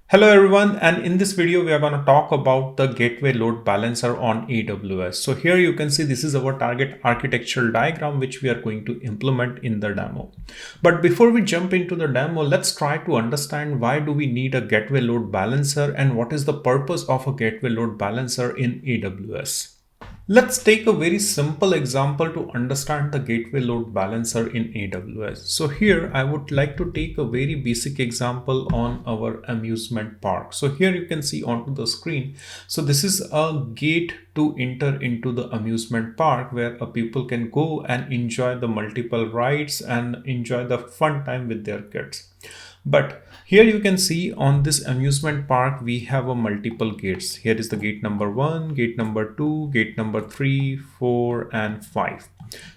Hello everyone, and in this video we are going to talk about the Gateway Load Balancer on AWS. So here you can see this is our target architectural diagram which we are going to implement in the demo. But before we jump into the demo, let's try to understand why do we need a Gateway Load Balancer and what is the purpose of a Gateway Load Balancer in AWS. Let's take a very simple example to understand the Gateway Load Balancer in AWS. So here I would like to take a very basic example on our amusement park. So here you can see onto the screen. So this is a gate to enter into the amusement park where people can go and enjoy the multiple rides and enjoy the fun time with their kids. But here you can see on this amusement park, we have a multiple gates. Here is the gate number 1, gate number 2, gate number 3, 4, and 5.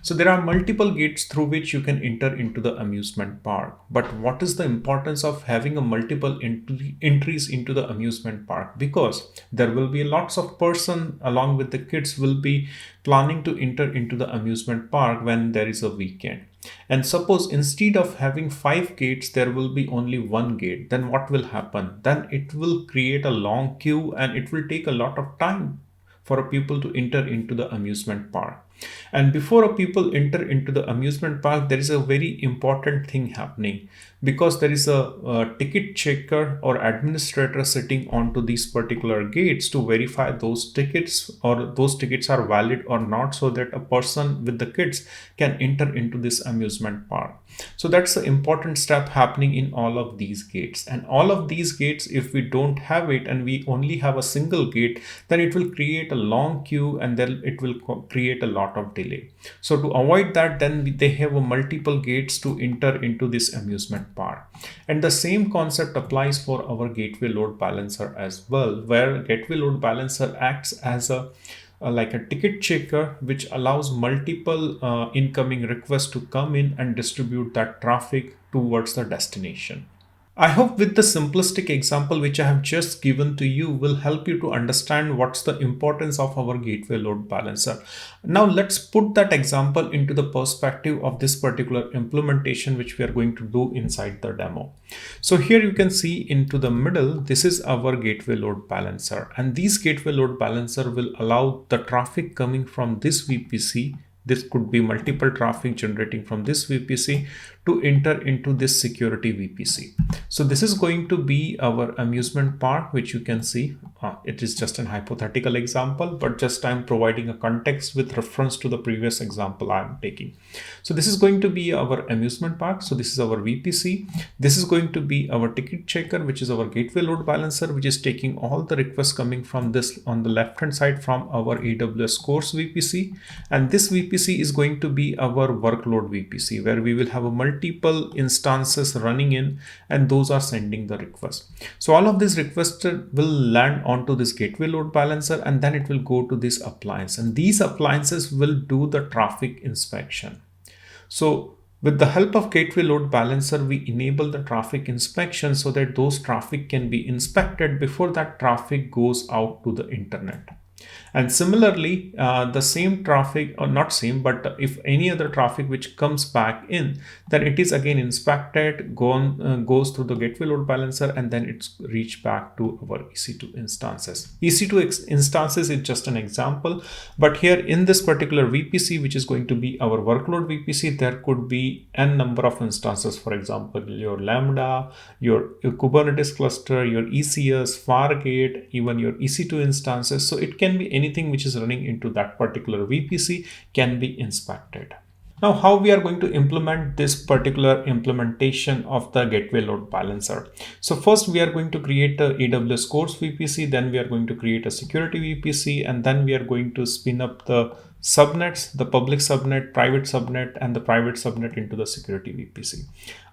So there are multiple gates through which you can enter into the amusement park. But what is the importance of having a multiple entries into the amusement park? Because there will be lots of person along with the kids will be planning to enter into the amusement park when there is a weekend. And suppose instead of having 5 gates, there will be only 1 gate. Then what will happen? Then it will create a long queue and it will take a lot of time for a people to enter into the amusement park. And before a people enter into the amusement park, there is a very important thing happening because there is a ticket checker or administrator sitting onto these particular gates to verify those tickets or those tickets are valid or not, so that a person with the kids can enter into this amusement park. So that's the important step happening in all of these gates. And all of these gates, if we don't have it and we only have a single gate, then it will create a long queue and then it will create a lot of delay. So to avoid that, then they have a multiple gates to enter into this amusement park. And the same concept applies for our Gateway Load Balancer as well, where Gateway Load Balancer acts as like a ticket checker, which allows multiple incoming requests to come in and distribute that traffic towards the destination. I hope with the simplistic example which I have just given to you will help you to understand what's the importance of our Gateway Load Balancer. Now let's put that example into the perspective of this particular implementation which we are going to do inside the demo. So here you can see into the middle, this is our Gateway Load Balancer, and this Gateway Load Balancer will allow the traffic coming from this VPC. This could be multiple traffic generating from this VPC to enter into this security VPC. So this is going to be our amusement park, which you can see. It is just an hypothetical example, but just I'm providing a context with reference to the previous example I'm taking. So this is going to be our amusement park. So this is our VPC. This is going to be our ticket checker, which is our Gateway Load Balancer, which is taking all the requests coming from this on the left hand side from our AWS Course VPC. And this VPC is going to be our workload VPC, where we will have a multiple instances running in and those are sending the request. So all of these requests will land onto this Gateway Load Balancer and then it will go to this appliance, and these appliances will do the traffic inspection. So with the help of Gateway Load Balancer, we enable the traffic inspection so that those traffic can be inspected before that traffic goes out to the internet. And similarly, the same traffic, or not same, but if any other traffic which comes back in, then it is again inspected, goes through the Gateway Load Balancer, and then it's reached back to our EC2 instances. EC2 instances is just an example, but here in this particular VPC, which is going to be our workload VPC, there could be n number of instances. For example, your Lambda, your Kubernetes cluster, your ECS, Fargate, even your EC2 instances. So it can be anything which is running into that particular VPC can be inspected. Now, how we are going to implement this particular implementation of the Gateway Load Balancer. So first we are going to create a AWS Course VPC, then we are going to create a security VPC, and then we are going to spin up the subnets, the public subnet, private subnet, and the private subnet into the security VPC.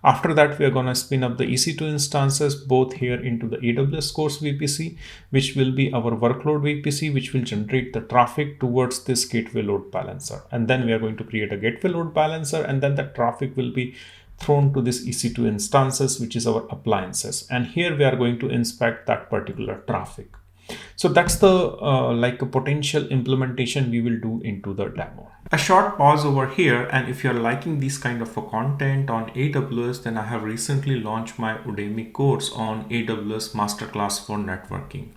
After that, we are going to spin up the EC2 instances both here into the AWS Course VPC, which will be our workload VPC, which will generate the traffic towards this Gateway Load Balancer. And then we are going to create a Gateway Load Balancer, and then the traffic will be thrown to this EC2 instances, which is our appliances. And here we are going to inspect that particular traffic. So that's the like a potential implementation we will do into the demo. A short pause over here, and if you're liking this kind of a content on AWS, then I have recently launched my Udemy course on AWS Masterclass for Networking.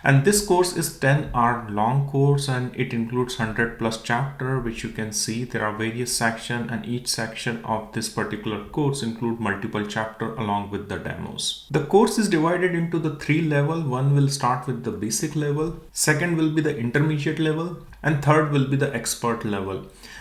And this course is 10-hour long course, and it includes 100 plus chapter, which you can see there are various sections, and each section of this particular course include multiple chapter along with the demos. The course is divided into the 3 level. One will start with the basic level, second will be the intermediate level, and third will be the expert level.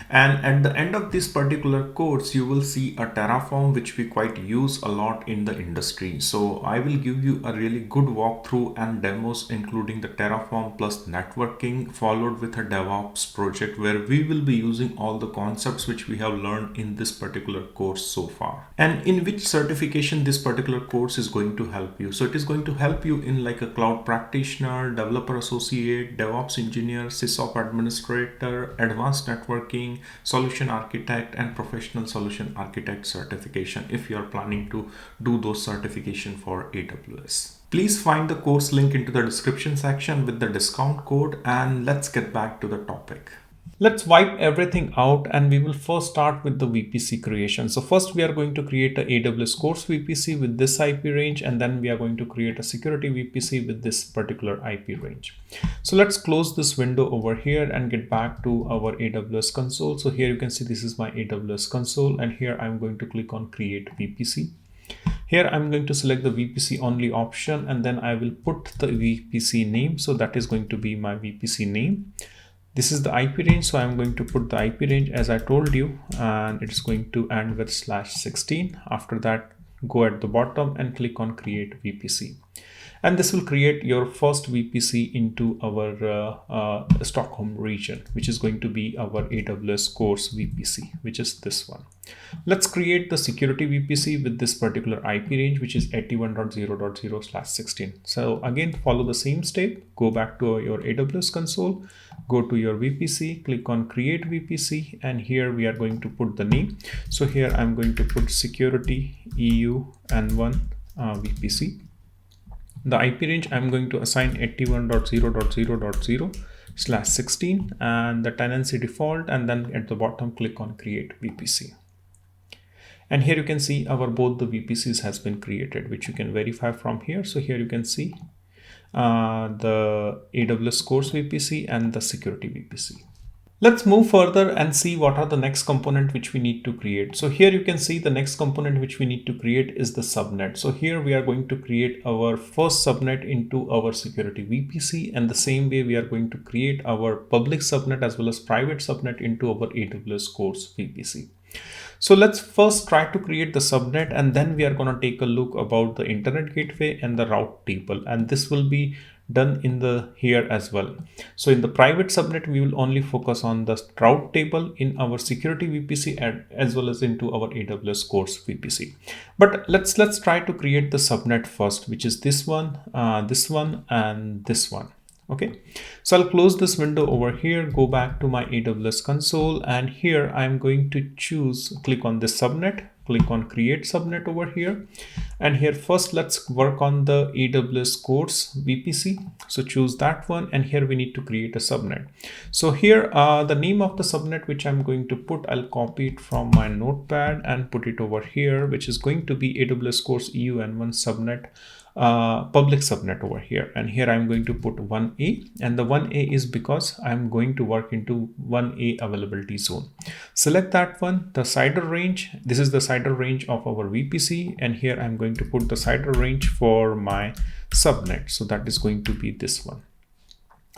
And at the end of this particular course, you will see a Terraform, which we quite use a lot in the industry. So I will give you a really good walkthrough and demos, including the Terraform plus networking, followed with a DevOps project where we will be using all the concepts which we have learned in this particular course so far. And in which certification this particular course is going to help you. So it is going to help you in like a cloud practitioner, developer associate, DevOps engineer, SysOps administrator, advanced networking, solution architect, and professional solution architect certification if you are planning to do those certification for AWS. Please find the course link into the description section with the discount code, and let's get back to the topic. Let's wipe everything out, and we will first start with the VPC creation. So first we are going to create a AWS course VPC with this IP range, and then we are going to create a security VPC with this particular IP range. So let's close this window over here and get back to our AWS console. So here you can see this is my AWS console, and here I'm going to click on create VPC. Here I'm going to select the VPC only option, and then I will put the VPC name. So that is going to be my VPC name. This is the IP range, so I'm going to put the IP range as I told you, and it's going to end with /16. After that, go at the bottom and click on create VPC. And this will create your first VPC into our Stockholm region, which is going to be our AWS course VPC, which is this one. Let's create the security VPC with this particular IP range, which is 81.0.0/16. So again, follow the same step, go back to your AWS console, go to your VPC, click on create VPC, and here we are going to put the name. So here I'm going to put security EU N1 VPC. The IP range I'm going to assign 81.0.0.0/16 and the tenancy default, and then at the bottom click on create VPC. And here you can see our both the VPCs has been created, which you can verify from here. So here you can see the AWS course VPC and the security VPC. Let's move further and see what are the next component which we need to create. So here you can see the next component which we need to create is the subnet. So here we are going to create our first subnet into our security VPC, and the same way we are going to create our public subnet as well as private subnet into our AWS course VPC. So let's first try to create the subnet, and then we are going to take a look about the internet gateway and the route table, and this will be done in the here as well. So in the private subnet, we will only focus on the route table in our security VPC as well as into our AWS course VPC. But let's try to create the subnet first, which is this one, and this one. Okay, so I'll close this window over here, go back to my AWS console, and here I'm going to click on this subnet, click on create subnet over here. And here first let's work on the AWS course VPC. So choose that one, and here we need to create a subnet. So here the name of the subnet which I'm going to put, I'll copy it from my notepad and put it over here, which is going to be AWS course EU N1 subnet, public subnet over here. And here I'm going to put 1A, and the 1A is because I'm going to work into 1A availability zone. Select that one, the CIDR range. This is the CIDR range of our VPC, and here I'm going to put the CIDR range for my subnet. So that is going to be this one.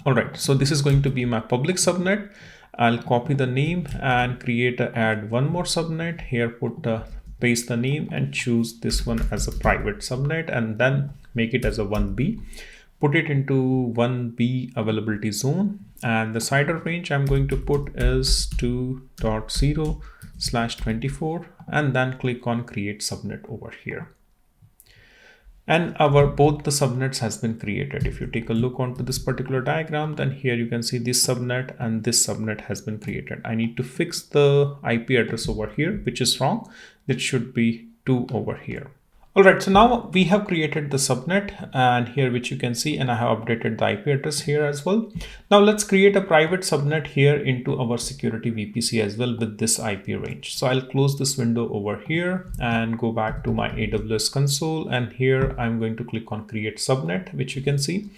All right, so this is going to be my public subnet. I'll copy the name and add one more subnet here, paste the name and choose this one as a private subnet, and then make it as a 1B. Put it into 1B availability zone, and the CIDR range I'm going to put is 2.0/24, and then click on create subnet over here. And both the subnets has been created. If you take a look onto this particular diagram, then here you can see this subnet and this subnet has been created. I need to fix the IP address over here, which is wrong. It should be 2 over here. All right, so now we have created the subnet and here which you can see, and I have updated the IP address here as well. Now let's create a private subnet here into our security VPC as well with this IP range. So I'll close this window over here and go back to my AWS console, and here I'm going to click on create subnet, which you can see.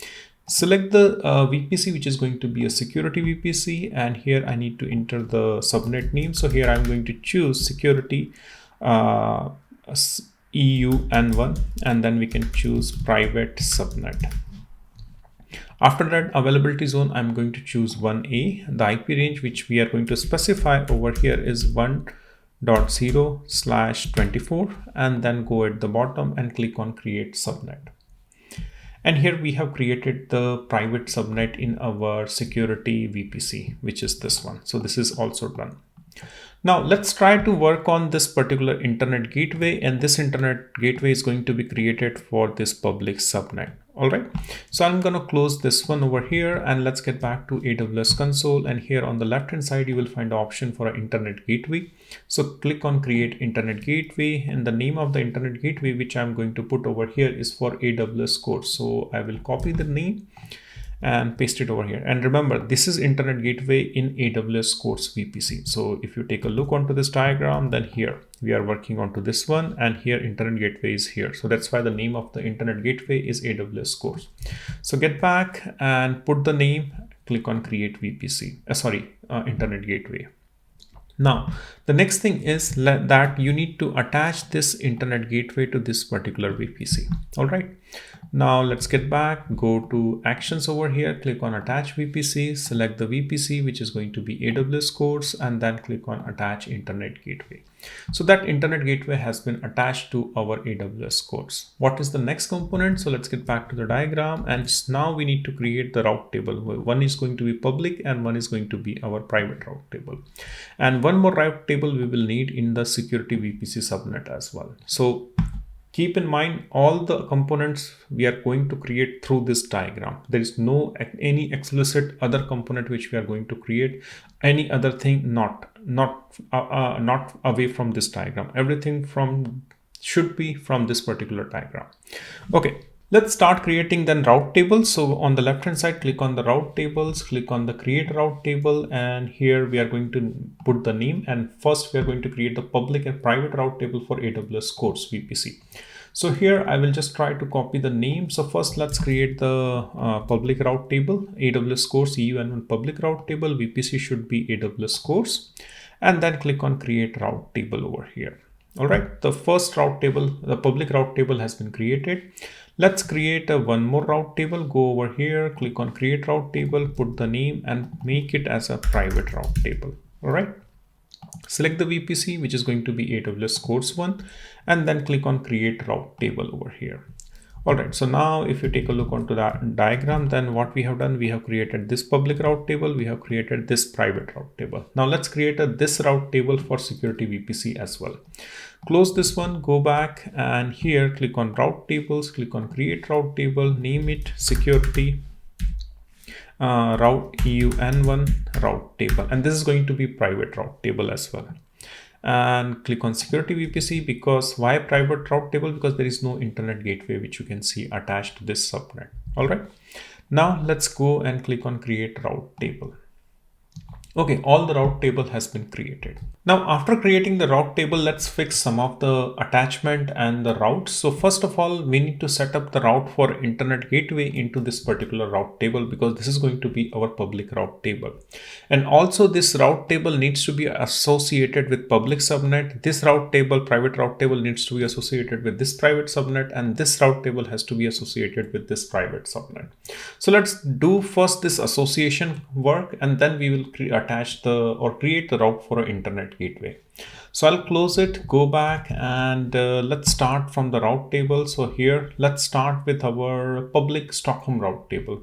Select the VPC which is going to be a security VPC, and here I need to enter the subnet name. So here I'm going to choose security EUN1, and then we can choose private subnet. After that, availability zone, I'm going to choose 1A. The IP range which we are going to specify over here is 1.0/24, and then go at the bottom and click on create subnet. And here we have created the private subnet in our security VPC, which is this one. So this is also done. Now let's try to work on this particular internet gateway, and this internet gateway is going to be created for this public subnet. All right, so I'm going to close this one over here, and let's get back to AWS console, and here on the left hand side you will find the option for an internet gateway. So click on create internet gateway, and the name of the internet gateway which I'm going to put over here is for AWS core. So I will copy the name and paste it over here. And remember, this is internet gateway in AWS Course VPC. So if you take a look onto this diagram, then here we are working onto this one, and here internet gateway is here. So that's why the name of the internet gateway is AWS Course. So get back and put the name, click on create VPC, internet gateway. Now, the next thing is that you need to attach this internet gateway to this particular VPC. All right. Now let's get back, go to actions over here, click on attach VPC, select the VPC, which is going to be AWS course, and then click on attach internet gateway. So that internet gateway has been attached to our AWS course. What is the next component? So let's get back to the diagram, and now we need to create the route table. One is going to be public and one is going to be our private route table. And one more route table we will need in the security VPC subnet as well. So keep in mind all the components we are going to create through this diagram. There is no any explicit other component which we are going to create, any other thing not away from this diagram. Everything should be from this particular diagram. Okay, let's start creating then route tables. So on the left hand side, click on the route tables, click on the create route table, and here we are going to put the name, and first we are going to create the public and private route table for AWS course VPC. So here I will just try to copy the name. So first let's create the public route table, AWS course EUN1 public route table, VPC should be AWS course, and then click on create route table over here. All right, the first route table, the public route table has been created. Let's create one more route table. Go over here, click on create route table, put the name and make it as a private route table. All right. Select the VPC, which is going to be AWS course one, and then click on create route table over here. All right, so now if you take a look onto that diagram, then what we have done, we have created this public route table, we have created this private route table. Now let's create this route table for security VPC as well. Close this one, go back, and here click on route tables, click on create route table, name it security route EUN1 route table, and this is going to be private route table as well. And click on security VPC. Because why private route table? Because there is no internet gateway which you can see attached to this subnet. All right, now let's go and click on create route table. Okay, all the route table has been created. Now after creating the route table, let's fix some of the attachment and the routes. So first of all, we need to set up the route for internet gateway into this particular route table, because this is going to be our public route table. And also this route table needs to be associated with public subnet. This route table, private route table, needs to be associated with this private subnet, and this route table has to be associated with this private subnet. So let's do first this association work, and then we will attach create the route for an internet gateway. So I'll close it, go back, and let's start from the route table. So here let's start with our public Stockholm route table.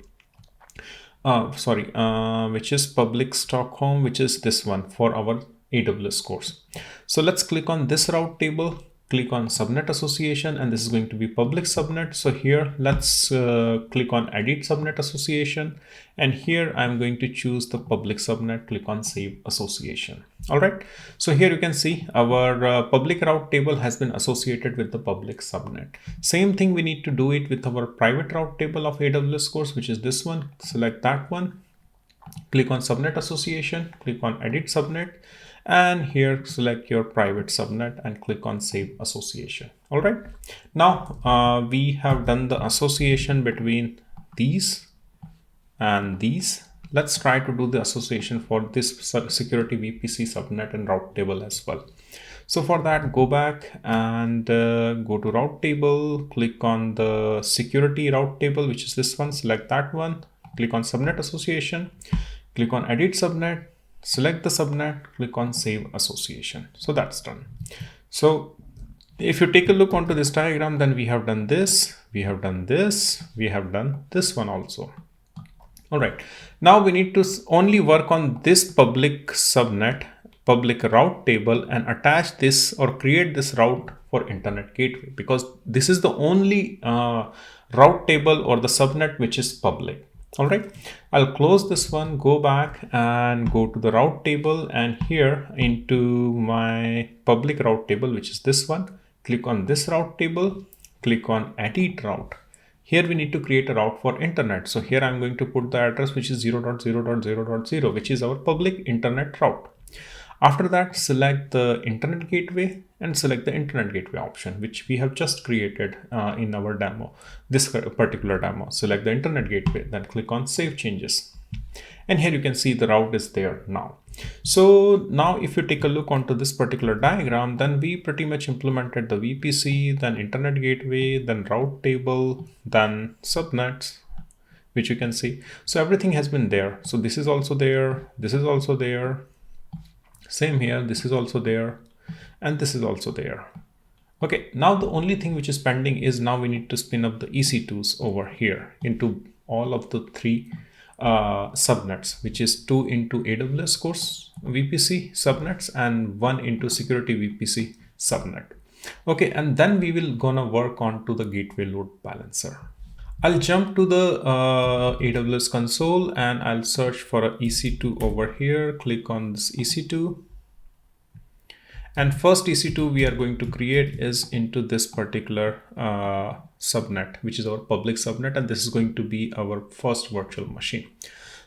Which is public Stockholm, which is this one for our AWS course. So let's click on this route table, click on subnet association, and this is going to be public subnet. So here let's click on edit subnet association, and here I'm going to choose the public subnet, click on save association. All right, so here you can see our public route table has been associated with the public subnet. Same thing we need to do it with our private route table of AWS course, which is this one. Select that one, click on subnet association, click on edit subnet, and here select your private subnet and click on save association. All right, now we have done the association between these and these. Let's try to do the association for this security VPC subnet and route table as well. So for that, go back and go to route table, click on the security route table, which is this one. Select that one, click on subnet association, click on edit subnet, select the subnet, click on save association. So that's done. So if you take a look onto this diagram, then we have done this, we have done this, we have done this one also. All right, now we need to only work on this public subnet, public route table, and attach this or create this route for internet gateway, because this is the only route table or the subnet which is public. All right, I'll close this one, go back and go to the route table, and here into my public route table, which is this one, click on this route table, click on edit route. Here we need to create a route for internet. So here I'm going to put the address which is 0.0.0.0, which is our public internet route. After that, select the internet gateway and select the internet gateway option, which we have just created in our demo, this particular demo. Select the internet gateway, then click on save changes. And here you can see the route is there now. So now if you take a look onto this particular diagram, then we pretty much implemented the VPC, then internet gateway, then route table, then subnets, which you can see. So everything has been there. So this is also there, this is also there. Same here, this is also there, and this is also there. Okay, now the only thing which is pending is now we need to spin up the EC2s over here into all of the three subnets, which is 2 into AWS course VPC subnets and 1 into security VPC subnet. Okay, and then we will gonna work on to the gateway load balancer. I'll jump to the AWS console and I'll search for a EC2 over here. Click on this EC2. And first EC2 we are going to create is into this particular subnet, which is our public subnet, and this is going to be our first virtual machine.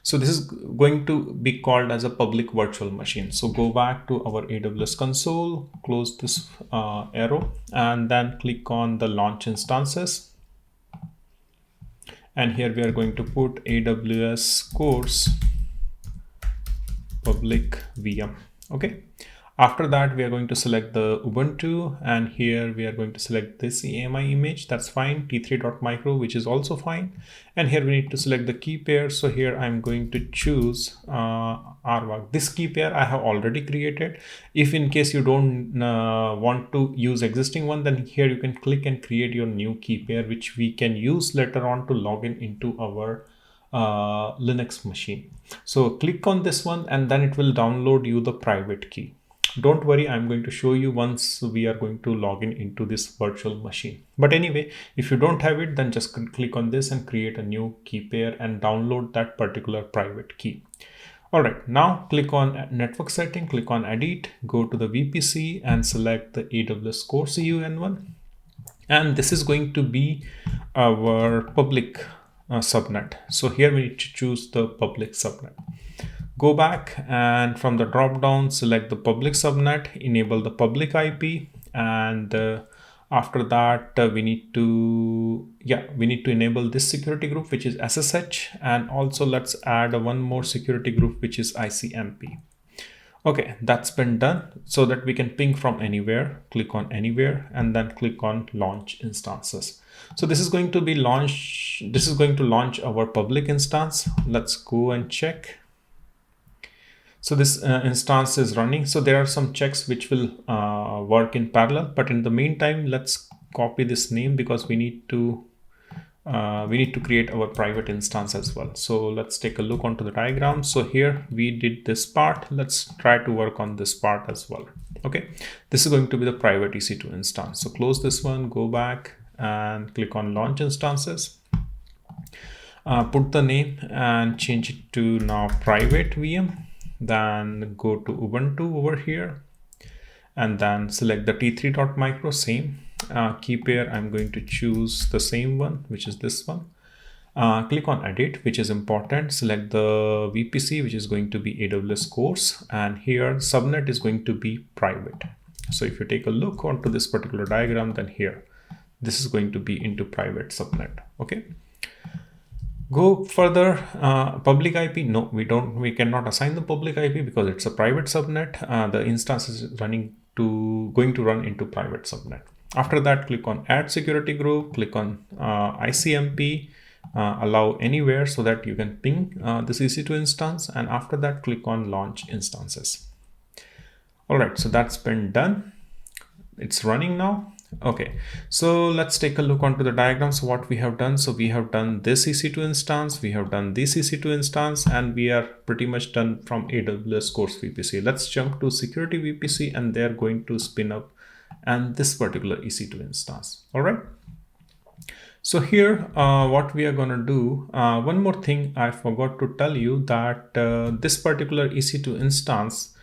So this is going to be called as a public virtual machine. So go back to our AWS console, close this arrow, and then click on the launch instances. And here we are going to put AWS course public VM. Okay. After that, we are going to select the Ubuntu, and here we are going to select this AMI image. That's fine. T3.micro, which is also fine. And here we need to select the key pair. So here I'm going to choose RWAG. This key pair I have already created. If in case you don't want to use existing one, then here you can click and create your new key pair, which we can use later on to log in into our Linux machine. So click on this one, and then it will download you the private key. Don't worry, I'm going to show you once we are going to log in into this virtual machine. But anyway, if you don't have it, then just click on this and create a new key pair and download that particular private key. All right, now click on network setting, click on edit, go to the VPC and select the AWS core CUN1. And this is going to be our public subnet. So here we need to choose the public subnet. Go back and from the drop down, select the public subnet, enable the public IP, and after that we need to enable this security group, which is SSH, and also let's add one more security group, which is ICMP. Okay, that's been done so that we can ping from anywhere. Click on anywhere and then click on launch instances. So this is going to be launch. This is going to launch our public instance. Let's go and check. So this instance is running. So there are some checks which will work in parallel, but in the meantime, let's copy this name because we need to create our private instance as well. So let's take a look onto the diagram. So here we did this part. Let's try to work on this part as well. Okay, this is going to be the private EC2 instance. So close this one, go back and click on launch instances. Put the name and change it to now private VM. Then go to Ubuntu over here and then select the t3.micro, same. Keep here, I'm going to choose the same one, which is this one. Click on edit, which is important. Select the VPC, which is going to be AWS course, and here subnet is going to be private. So if you take a look onto this particular diagram, then here this is going to be into private subnet. Okay, go further. Public IP, no, we cannot assign the public IP because it's a private subnet. The instance is going to run into private subnet. After that, click on add security group, click on ICMP, allow anywhere so that you can ping this EC2 instance, and after that click on launch instances. All right, so that's been done. It's running now. Okay, so let's take a look onto the diagram. So what we have done, so we have done this EC2 instance, we have done this EC2 instance, and we are pretty much done from AWS course VPC. Let's jump to security VPC, and they're going to spin up and this particular EC2 instance. All right, so here what we are going to do, one more thing I forgot to tell you, that this particular EC2 instance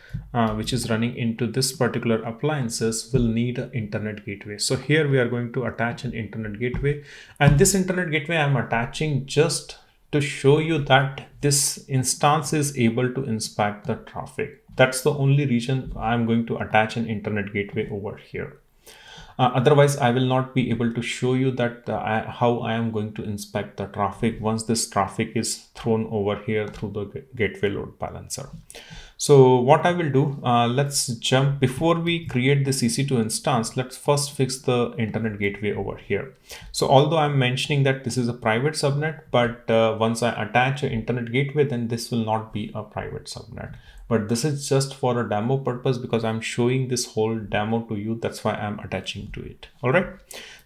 which is running into this particular appliances will need an internet gateway. So here we are going to attach an internet gateway, and this internet gateway I'm attaching just to show you that this instance is able to inspect the traffic. That's the only reason I'm going to attach an internet gateway over here. Otherwise, I will not be able to show you that how I am going to inspect the traffic once this traffic is thrown over here through the gateway load balancer. So what I will do, let's jump, before we create this EC2 instance, let's first fix the internet gateway over here. So although I'm mentioning that this is a private subnet, but once I attach an internet gateway, then this will not be a private subnet. But this is just for a demo purpose because I'm showing this whole demo to you. That's why I'm attaching to it. All right.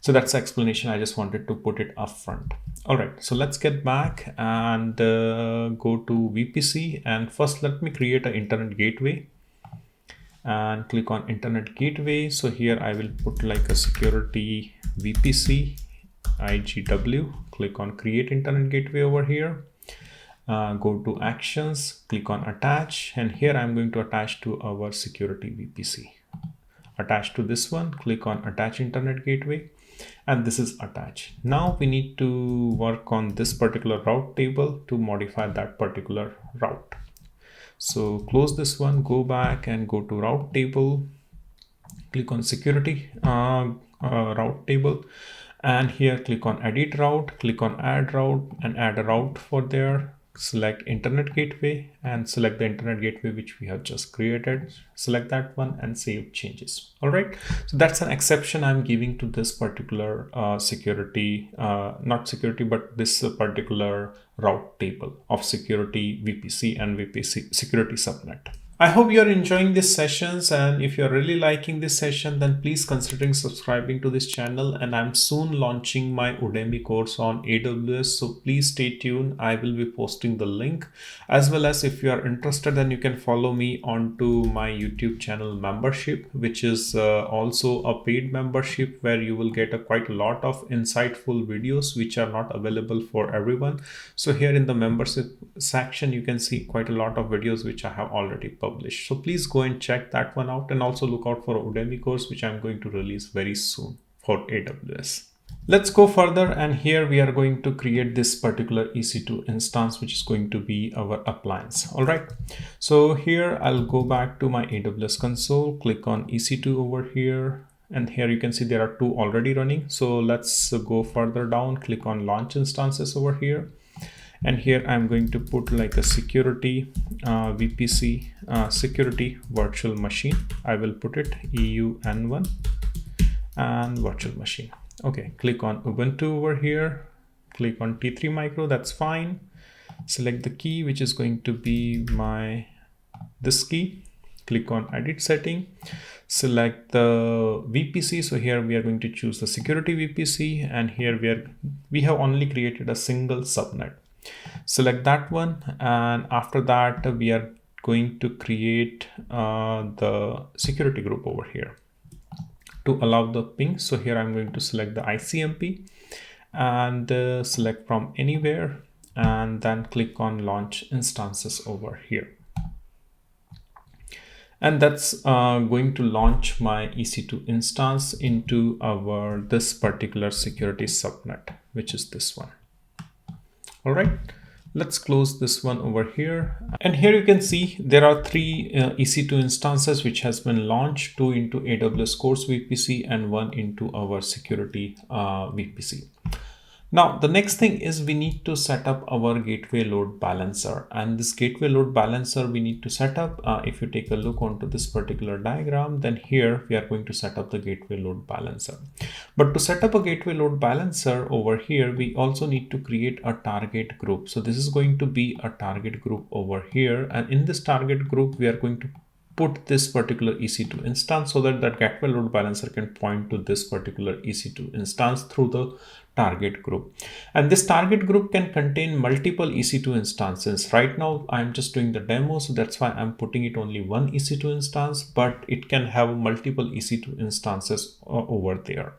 So that's the explanation. I just wanted to put it up front. All right. So let's get back and go to VPC. And first, let me create an internet gateway and click on internet gateway. So here I will put like a security VPC IGW. Click on create internet gateway over here. Go to actions, click on attach, and here I'm going to attach to our security VPC. Attach to this one, click on attach internet gateway, and this is attached. Now we need to work on this particular route table to modify that particular route. So close this one, go back and go to route table, click on security route table, and here click on edit route, click on add route and add a route for there. Select internet gateway and select the internet gateway which we have just created. Select that one and save changes. All right, so that's an exception I'm giving to this particular security, not security, but this particular route table of security VPC and VPC security subnet. I hope you're enjoying these sessions, and if you're really liking this session, then please considering subscribing to this channel, and I'm soon launching my Udemy course on AWS, so please stay tuned. I will be posting the link, as well as if you are interested, then you can follow me onto my YouTube channel membership, which is also a paid membership where you will get quite a lot of insightful videos which are not available for everyone. So here in the membership section you can see quite a lot of videos which I have already published. So please go and check that one out, and also look out for a Udemy course which I'm going to release very soon for AWS. Let's go further, and here we are going to create this particular EC2 instance which is going to be our appliance. All right, so here I'll go back to my AWS console, click on EC2 over here, and here you can see there are two already running. So let's go further down, click on launch instances over here. And here I'm going to put like a security VPC security virtual machine. I will put it EUN1 and virtual machine. Okay, click on Ubuntu over here, click on T3 micro, that's fine. Select the key, which is going to be this key. Click on edit setting, select the VPC. So here we are going to choose the security VPC, and here we have only created a single subnet. Select that one, and after that we are going to create the security group over here to allow the ping. So here I'm going to select the ICMP and select from anywhere, and then click on launch instances over here. And that's going to launch my EC2 instance into this particular security subnet, which is this one. All right, let's close this one over here. And here you can see there are three EC2 instances which has been launched, two into AWS Course VPC and one into our security VPC. Now, the next thing is we need to set up our gateway load balancer, and this gateway load balancer we need to set up. If you take a look onto this particular diagram, then here we are going to set up the gateway load balancer. But to set up a gateway load balancer over here, we also need to create a target group. So this is going to be a target group over here. And in this target group, we are going to put this particular EC2 instance so that that gateway load balancer can point to this particular EC2 instance through the target group. And this target group can contain multiple EC2 instances. Right now I'm just doing the demo, so that's why I'm putting it only one EC2 instance, but it can have multiple EC2 instances over there.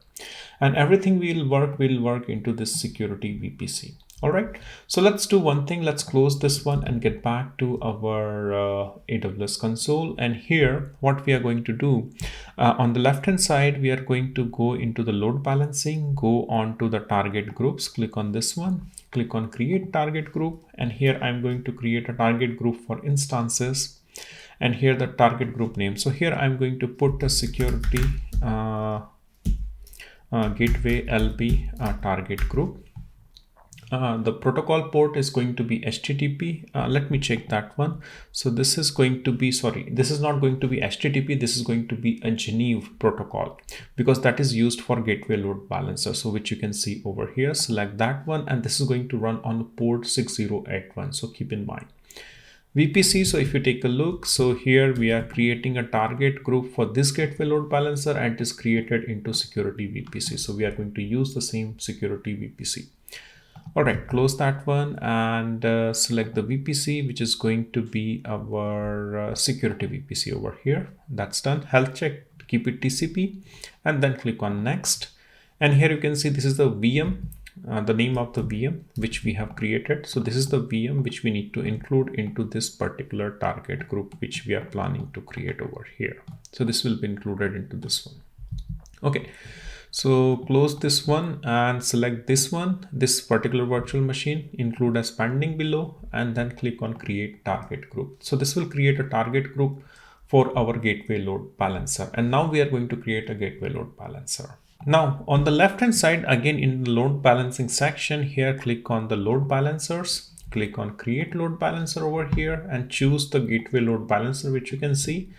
And everything will work into this security VPC. All right, so let's do one thing. Let's close this one and get back to our AWS console. And here, what we are going to do on the left hand side, we are going to go into the load balancing, go on to the target groups, click on this one, click on create target group. And here I'm going to create a target group for instances, and here the target group name. So here I'm going to put a security GWLB target group. The protocol port is going to be HTTP. Let me check that one. So this is going to be, sorry, this is not going to be HTTP. This is going to be a Geneva protocol, because that is used for gateway load balancer. So which you can see over here, select that one. And this is going to run on port 6081. So keep in mind. VPC, so if you take a look, so here we are creating a target group for this gateway load balancer, and it is created into security VPC. So we are going to use the same security VPC. All right, close that one and select the VPC, which is going to be our security VPC over here. That's done. Health check, keep it TCP, and then click on next. And here you can see this is the VM, the name of the VM which we have created. So this is the VM which we need to include into this particular target group which we are planning to create over here. So this will be included into this one. Okay. So close this one and select this one, this particular virtual machine, include as pending below, and then click on create target group. So this will create a target group for our gateway load balancer. And now we are going to create a gateway load balancer. Now on the left hand side, again in the load balancing section here, click on the load balancers, click on create load balancer over here and choose the gateway load balancer, which you can see.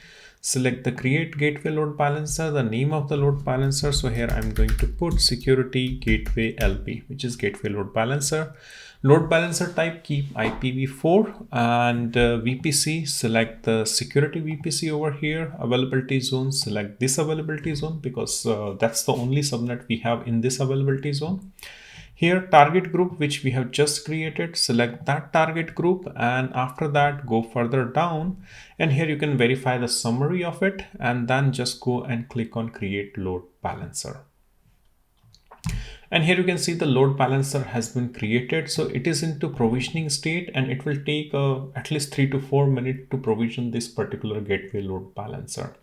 Select the create gateway load balancer, the name of the load balancer. So here I'm going to put security gateway LB, which is gateway load balancer. Load balancer type, keep IPv4 and VPC, select the security VPC over here. Availability zone, select this availability zone because that's the only subnet we have in this availability zone. Here target group which we have just created, select that target group, and after that go further down, and here you can verify the summary of it and then just go and click on create load balancer. And here you can see the load balancer has been created. So it is into provisioning state and it will take at least 3 to 4 minutes to provision this particular gateway load balancer.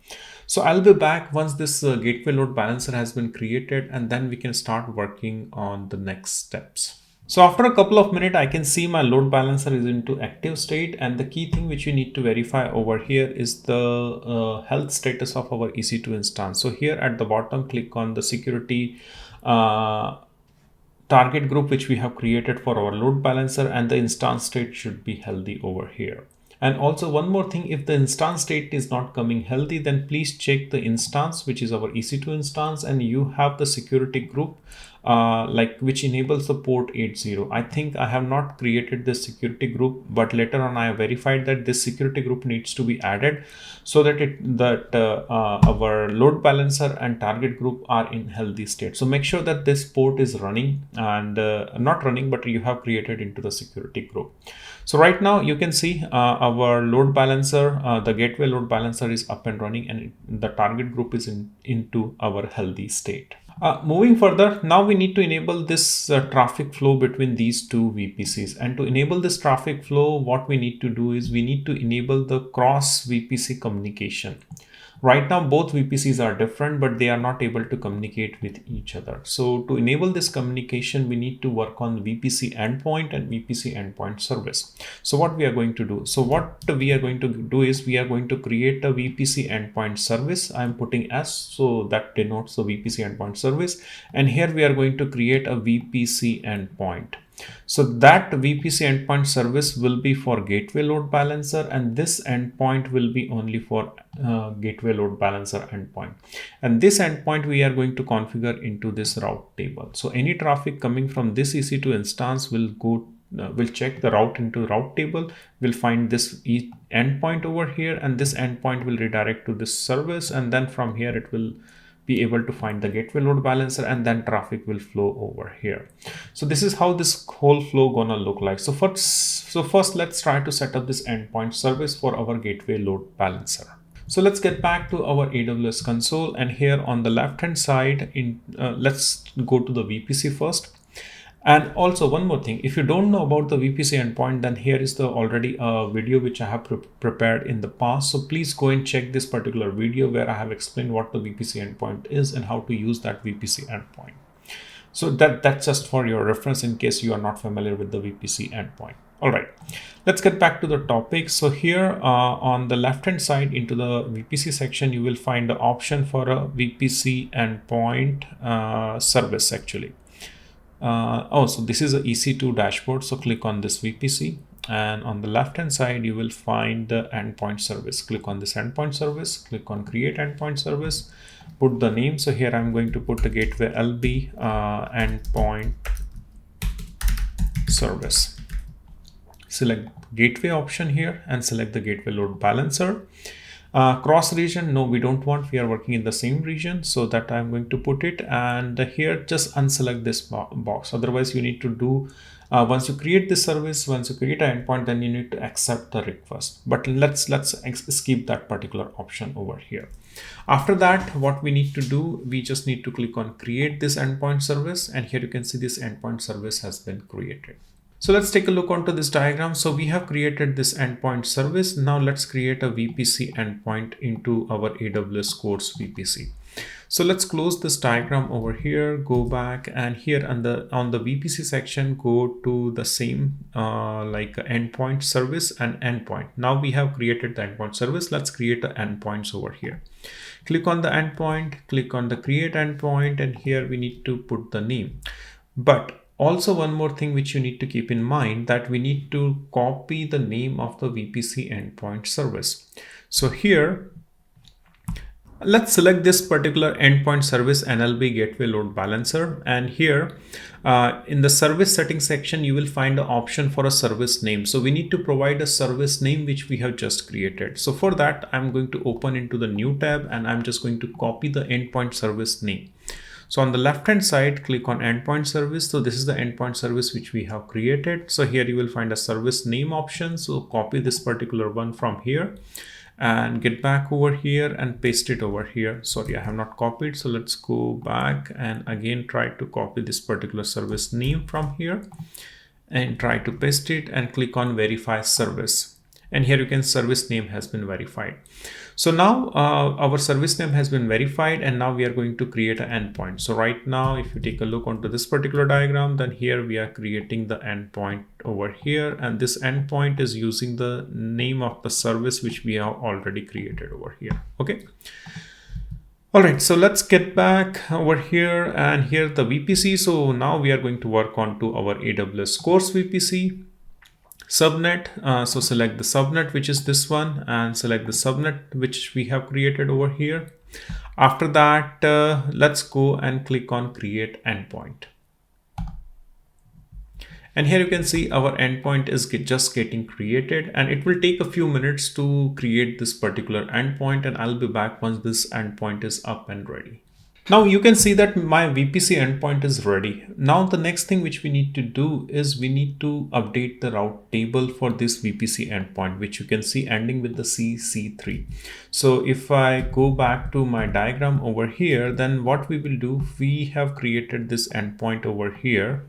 So I'll be back once this gateway load balancer has been created, and then we can start working on the next steps. So after a couple of minutes, I can see my load balancer is into active state, and the key thing which you need to verify over here is the health status of our EC2 instance. So here at the bottom, click on the security target group which we have created for our load balancer, and the instance state should be healthy over here. And also one more thing, if the instance state is not coming healthy, then please check the instance, which is our EC2 instance, and you have the security group like which enables the port 80. I think I have not created this security group, but later on I have verified that this security group needs to be added so that our load balancer and target group are in healthy state. So make sure that this port is running and not running, but you have created into the security group. So right now you can see our load balancer, the gateway load balancer is up and running, and the target group is into our healthy state. Moving further, now we need to enable this traffic flow between these two VPCs. And to enable this traffic flow, what we need to do is we need to enable the cross VPC communication. Right now, both VPCs are different, but they are not able to communicate with each other. So to enable this communication, we need to work on VPC endpoint and VPC endpoint service. So what we are going to do? So what we are going to do is we are going to create a VPC endpoint service. I'm putting S, so that denotes the VPC endpoint service. And here we are going to create a VPC endpoint. So that VPC endpoint service will be for gateway load balancer, and this endpoint will be only for gateway load balancer endpoint. And this endpoint we are going to configure into this route table. So any traffic coming from this EC2 instance will go will check the route into route table, will find this endpoint over here, and this endpoint will redirect to this service, and then from here it will be able to find the gateway load balancer, and then traffic will flow over here. So this is how this whole flow gonna look like. So first let's try to set up this endpoint service for our gateway load balancer. So let's get back to our AWS console, and here on the left hand side let's go to the VPC first. And also one more thing, if you don't know about the VPC endpoint, then here is the already a video which I have prepared in the past. So please go and check this particular video where I have explained what the VPC endpoint is and how to use that VPC endpoint. So that's just for your reference in case you are not familiar with the VPC endpoint. All right, let's get back to the topic. So here on the left hand side into the VPC section, you will find the option for a VPC endpoint service actually. So this is a EC2 dashboard. So click on this VPC, and on the left hand side you will find the endpoint service. Click on this endpoint service, click on create endpoint service, put the name. So here I'm going to put the GWLB endpoint service. Select gateway option here and select the gateway load balancer. Cross region, no, we don't want, we are working in the same region, so that I'm going to put it, and here just unselect this box. Otherwise you need to do once you create this service, once you create an endpoint, then you need to accept the request, but let's skip that particular option over here. After that, what we need to do, we just need to click on create this endpoint service, and here you can see this endpoint service has been created. So let's take a look onto this diagram. So we have created this endpoint service. Now let's create a VPC endpoint into our AWS Course VPC. So let's close this diagram over here, go back, and here on the VPC section, go to the same like endpoint service and endpoint. Now we have created the endpoint service. Let's create the endpoints over here. Click on the endpoint, click on the create endpoint, and here we need to put the name. But also one more thing which you need to keep in mind, that we need to copy the name of the VPC endpoint service. So here, let's select this particular endpoint service NLB Gateway Load Balancer, and here in the service settings section you will find the option for a service name. So we need to provide a service name which we have just created. So for that, I'm going to open into the new tab, and I'm just going to copy the endpoint service name. So on the left hand side, click on endpoint service. So this is the endpoint service which we have created. So here you will find a service name option. So copy this particular one from here and get back over here and paste it over here. Sorry, I have not copied. So let's go back and again try to copy this particular service name from here and try to paste it and click on verify service. And here you can service name has been verified. So now our service name has been verified, and now we are going to create an endpoint. So right now, if you take a look onto this particular diagram, then here we are creating the endpoint over here, and this endpoint is using the name of the service which we have already created over here. Okay. All right, so let's get back over here, and here the VPC. So now we are going to work on to our AWS Course VPC. Subnet, so select the subnet, which is this one, and select the subnet which we have created over here. After that, let's go and click on create endpoint. And here you can see our endpoint is just getting created, and it will take a few minutes to create this particular endpoint, and I'll be back once this endpoint is up and ready. Now you can see that my VPC endpoint is ready. Now the next thing which we need to do is we need to update the route table for this VPC endpoint, which you can see ending with the CC3. So if I go back to my diagram over here, then what we will do, we have created this endpoint over here,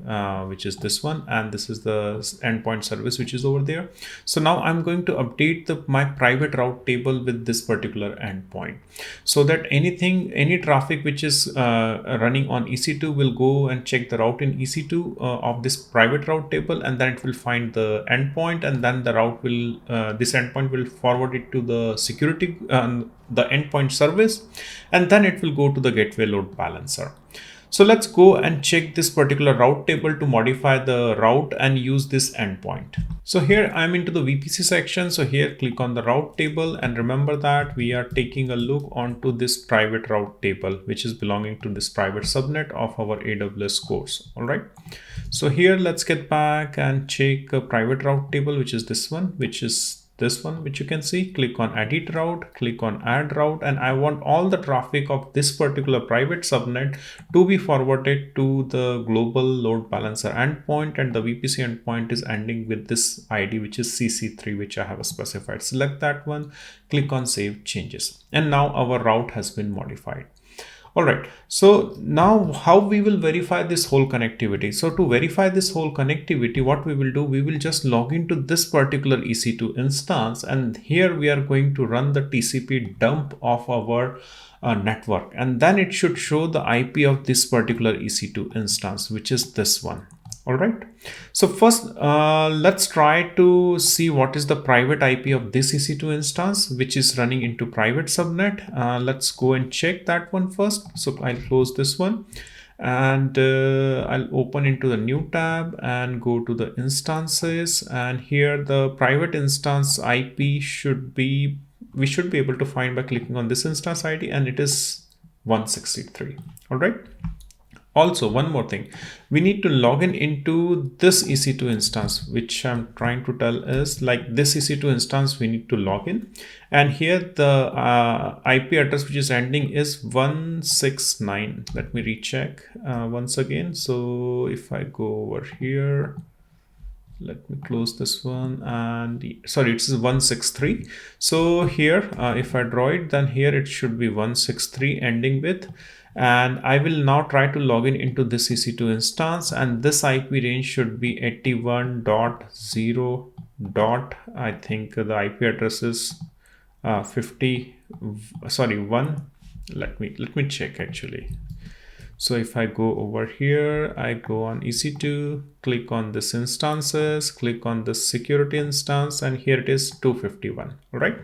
which is this one, and this is the endpoint service which is over there. So now I'm going to update my private route table with this particular endpoint, so that any traffic which is running on EC2 will go and check the route in EC2 of this private route table, and then it will find the endpoint, and then the route will this endpoint will forward it to the security the endpoint service, and then it will go to the gateway load balancer. So let's go and check this particular route table to modify the route and use this endpoint. So here I'm into the VPC section. So here click on the route table, and remember that we are taking a look onto this private route table, which is belonging to this private subnet of our AWS course. All right. So here let's get back and check a private route table, which is this one, which you can see. Click on edit route, click on add route, and I want all the traffic of this particular private subnet to be forwarded to the global load balancer endpoint, and the VPC endpoint is ending with this ID, which is CC3, which I have specified. Select that one, click on save changes, and now our route has been modified. All right, so now how we will verify this whole connectivity? So to verify this whole connectivity, what we will do, we will just log into this particular EC2 instance, and here we are going to run the TCP dump of our network, and then it should show the IP of this particular EC2 instance, which is this one. All right, so first let's try to see what is the private IP of this EC2 instance, which is running into private subnet. Let's go and check that one first. So I'll close this one, and I'll open into the new tab and go to the instances, and here the private instance IP we should be able to find by clicking on this instance ID, and it is 163. All right. Also, one more thing, we need to log in into this EC2 instance, which I'm trying to tell is like this EC2 instance we need to log in, and here the IP address which is ending is 169. Let me recheck once again. So if I go over here, let me close this one, and sorry, it's 163. So here if I draw it, then here it should be 163 ending with, and I will now try to log in into this EC2 instance, and this IP range should be 81.0. I think the IP address is 1. Let me check actually. So if I go over here, I go on EC2, click on this instances, click on the security instance, and here it is 251. All right.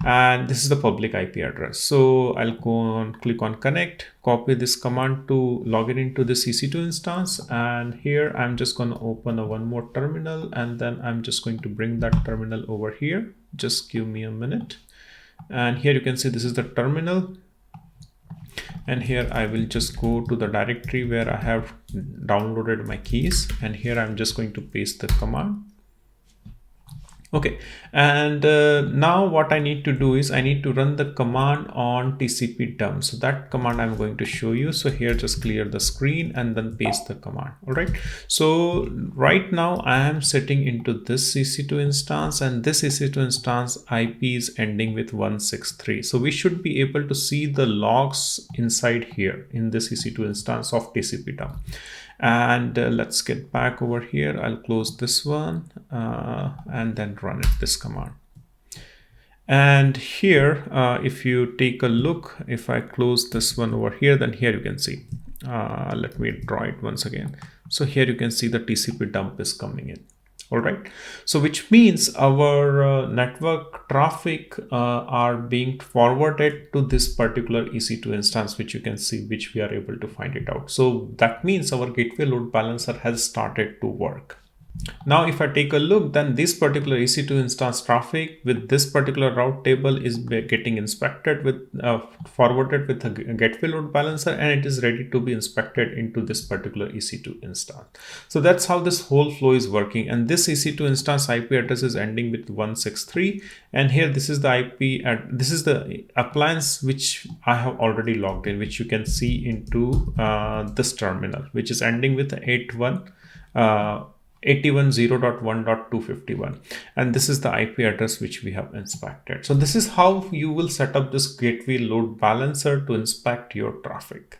And this is the public IP address. So I'll go on, click on connect, copy this command to log in into this EC2 instance. And here I'm just going to open one more terminal, and then I'm just going to bring that terminal over here. Just give me a minute. And here you can see this is the terminal. And here I will just go to the directory where I have downloaded my keys. And here I'm just going to paste the command. Okay, and now what I need to do is I need to run the command on TCP dump. So that command I'm going to show you. So here just clear the screen and then paste the command. All right, so right now I am setting into this EC2 instance, and this EC2 instance IP is ending with 163. So we should be able to see the logs inside here in this EC2 instance of TCP dump. And let's get back over here. I'll close this one and then run this command. And here, if you take a look, if I close this one over here, then here you can see, let me draw it once again. So here you can see the TCP dump is coming in. All right, so which means our network traffic are being forwarded to this particular EC2 instance, which you can see, which we are able to find it out. So that means our gateway load balancer has started to work. Now, if I take a look, then this particular EC2 instance traffic with this particular route table is getting inspected with forwarded with a gateway load balancer, and it is ready to be inspected into this particular EC2 instance. So that's how this whole flow is working. And this EC2 instance IP address is ending with 163. And here, this is the this is the appliance which I have already logged in, which you can see into this terminal, which is ending with 81.0.1.251, and this is the IP address which we have inspected. So this is how you will set up this gateway load balancer to inspect your traffic.